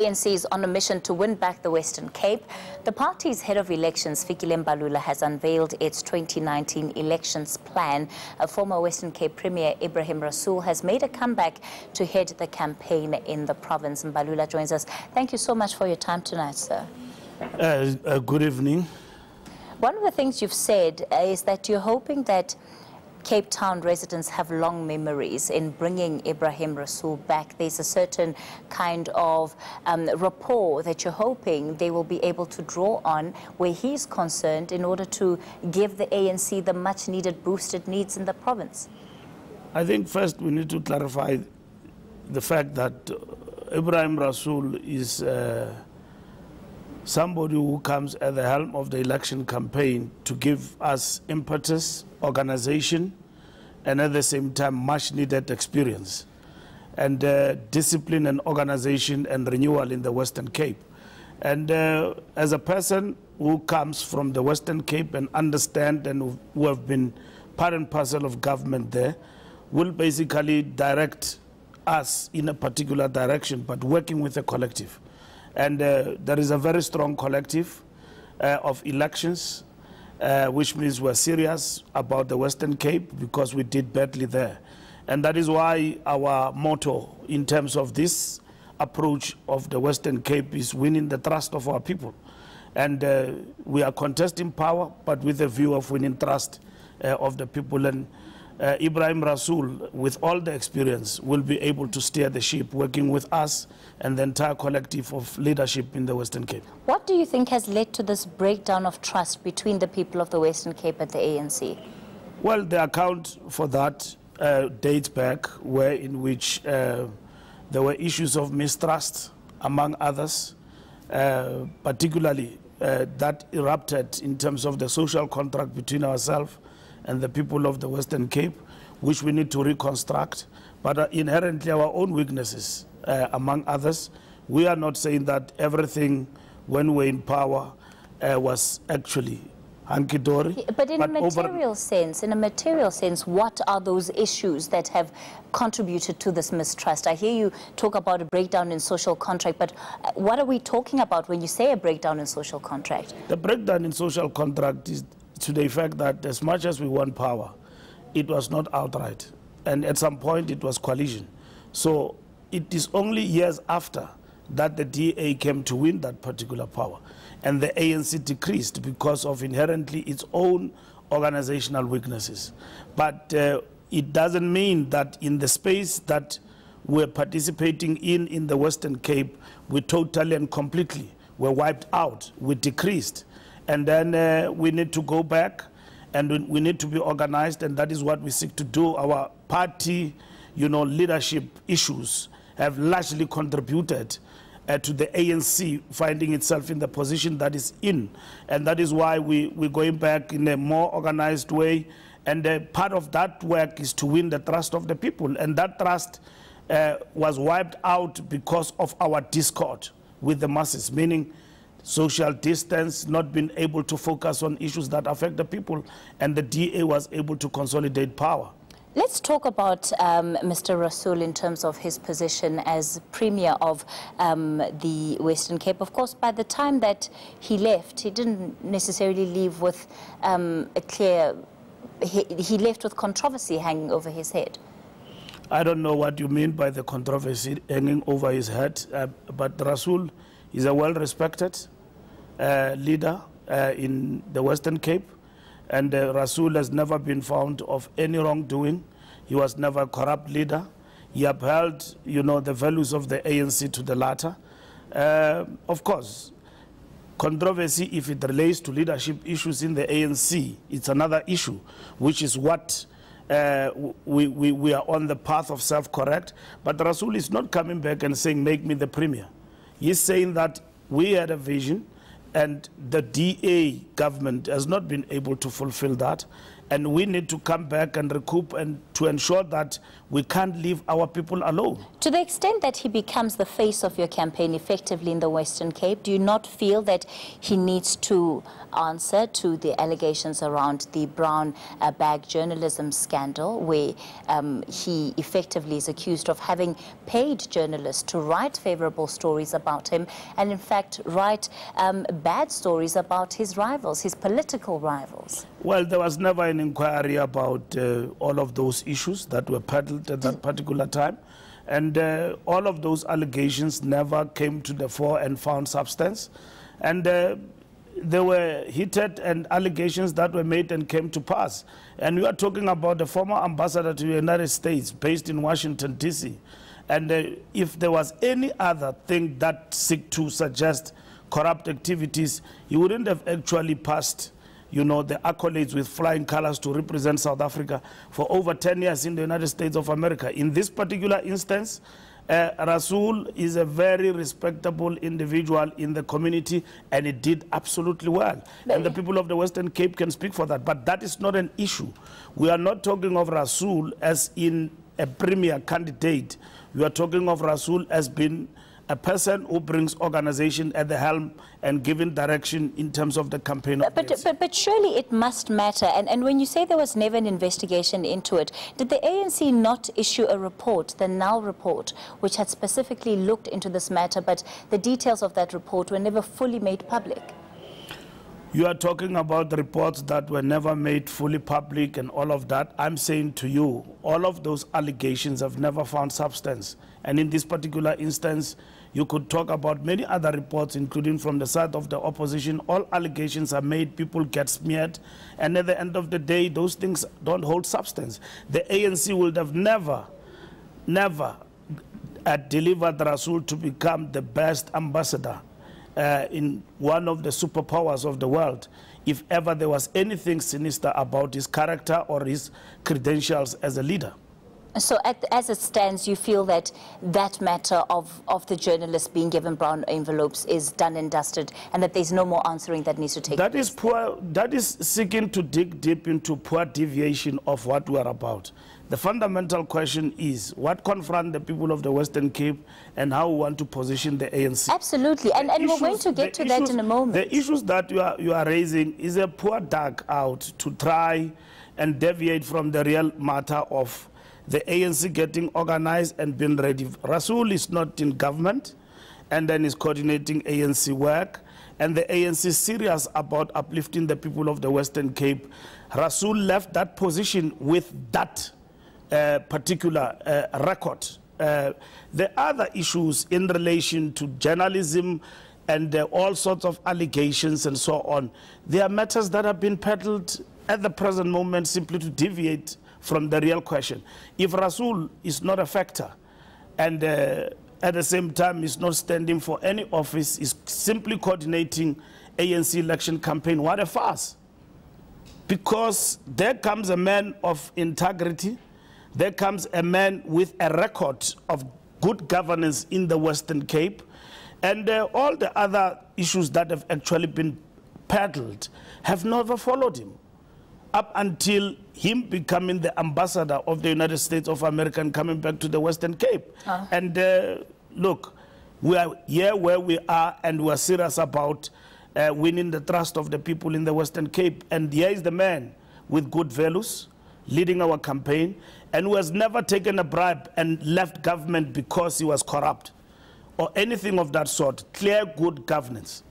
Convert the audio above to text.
ANC is on a mission to win back the Western Cape. The party's head of elections, Fikile Mbalula, has unveiled its 2019 elections plan. A former Western Cape Premier, Ebrahim Rasool, has made a comeback to head the campaign in the province. Mbalula joins us. Thank you so much for your time tonight, sir. Good evening. One of the things you've said is that you're hoping that Cape Town residents have long memories in bringing Ebrahim Rasool back. There's a certain kind of rapport that you're hoping they will be able to draw on where he's concerned in order to give the ANC the much-needed boost it needs in the province. I think first we need to clarify the fact that Ebrahim Rasool is somebody who comes at the helm of the election campaign to give us impetus, organization, and at the same time much needed experience and discipline and organization and renewal in the Western Cape. And as a person who comes from the Western Cape and understand and who have been part and parcel of government there, will basically direct us in a particular direction, but working with a collective. And there is a very strong collective of elections, which means we're serious about the Western Cape because we did badly there. And that is why our motto in terms of this approach of the Western Cape is winning the trust of our people. And we are contesting power, but with a view of winning trust of the people. And Ebrahim Rasool, with all the experience, will be able to steer the ship, working with us and the entire collective of leadership in the Western Cape. What do you think has led to this breakdown of trust between the people of the Western Cape and the ANC? Well, the account for that dates back, in which there were issues of mistrust, among others, particularly that erupted in terms of the social contract between ourselves and the people of the Western Cape, which we need to reconstruct, but inherently our own weaknesses, among others. We are not saying that everything, when we're in power, was actually hunky-dory. But in a material sense, what are those issues that have contributed to this mistrust? I hear you talk about a breakdown in social contract, but what are we talking about when you say a breakdown in social contract? The breakdown in social contract is to the effect that as much as we want power, it was not outright. And at some point, it was coalition. So it is only years after that the DA came to win that particular power. And the ANC decreased because of inherently its own organizational weaknesses. But it doesn't mean that in the space that we're participating in the Western Cape, we totally and completely were wiped out, we decreased. And then we need to go back and we need to be organized, and that is what we seek to do. Our party, leadership issues have largely contributed to the ANC finding itself in the position that is in. And that is why we're going back in a more organized way. And part of that work is to win the trust of the people. And that trust was wiped out because of our discord with the masses, meaning social distance, not being able to focus on issues that affect the people, and the DA was able to consolidate power. Let's talk about Mr. Rasool in terms of his position as Premier of the Western Cape. Of course, by the time that he left, he didn't necessarily leave with a clear... He left with controversy hanging over his head. I don't know what you mean by the controversy hanging over his head, but Rasool is a well-respected leader in the Western Cape, and Rasool has never been found of any wrongdoing. He was never a corrupt leader. He upheld, the values of the ANC to the latter. Of course, controversy, if it relates to leadership issues in the ANC, it's another issue, which is what we are on the path of self-correct. But Rasool is not coming back and saying, make me the Premier. He's saying that we had a vision and the DA government has not been able to fulfill that. And we need to come back and recoup and to ensure that we can't leave our people alone. To the extent that he becomes the face of your campaign effectively in the Western Cape, do you not feel that he needs to answer to the allegations around the brown bag journalism scandal, where he effectively is accused of having paid journalists to write favorable stories about him and in fact write bad stories about his rivals, his political rivals? Well, there was never an inquiry about all of those issues that were peddled at that particular time. And all of those allegations never came to the fore and found substance. And there were heated and allegations that were made and came to pass. And we are talking about the former ambassador to the United States based in Washington, D.C. And if there was any other thing that seek to suggest corrupt activities, he wouldn't have actually passed, you know, the accolades with flying colors to represent South Africa for over 10 years in the United States of America. In this particular instance, Rasool is a very respectable individual in the community, and he did absolutely well. And the people of the Western Cape can speak for that. But that is not an issue. We are not talking of Rasool as in a premier candidate. We are talking of Rasool as being a person who brings organization at the helm and giving direction in terms of the campaign. But surely it must matter. And when you say there was never an investigation into it, did the ANC not issue a report, the Null report, which had specifically looked into this matter, but the details of that report were never fully made public? You are talking about the reports that were never made fully public and all of that. I'm saying to you, all of those allegations have never found substance. And in this particular instance, you could talk about many other reports, including from the side of the opposition. All allegations are made, people get smeared, and at the end of the day, those things don't hold substance. The ANC would have never delivered Rasool to become the best ambassador in one of the superpowers of the world if ever there was anything sinister about his character or his credentials as a leader. So as it stands, you feel that that matter of the journalists being given brown envelopes is done and dusted, and that there's no more answering that needs to take place? That is poor. That is seeking to dig deep into poor deviation of what we are about. The fundamental question is what confront the people of the Western Cape and how we want to position the ANC. Absolutely, and we're going to get to that in a moment. The issues that you are raising is a poor duck out to try and deviate from the real matter of the ANC getting organized and being ready. Rasool is not in government and then is coordinating ANC work, and the ANC is serious about uplifting the people of the Western Cape. Rasool left that position with that particular record. The other issues in relation to journalism and all sorts of allegations and so on, they are matters that have been peddled at the present moment simply to deviate from the real question. If Rasool is not a factor and at the same time is not standing for any office, is simply coordinating ANC election campaign, what a farce. Because there comes a man of integrity, there comes a man with a record of good governance in the Western Cape, and all the other issues that have actually been peddled have never followed him, up until him becoming the ambassador of the United States of America and coming back to the Western Cape. And look, we are here where we are, and we are serious about winning the trust of the people in the Western Cape. And here is the man with good values, leading our campaign, and who has never taken a bribe and left government because he was corrupt or anything of that sort. Clear, good governance.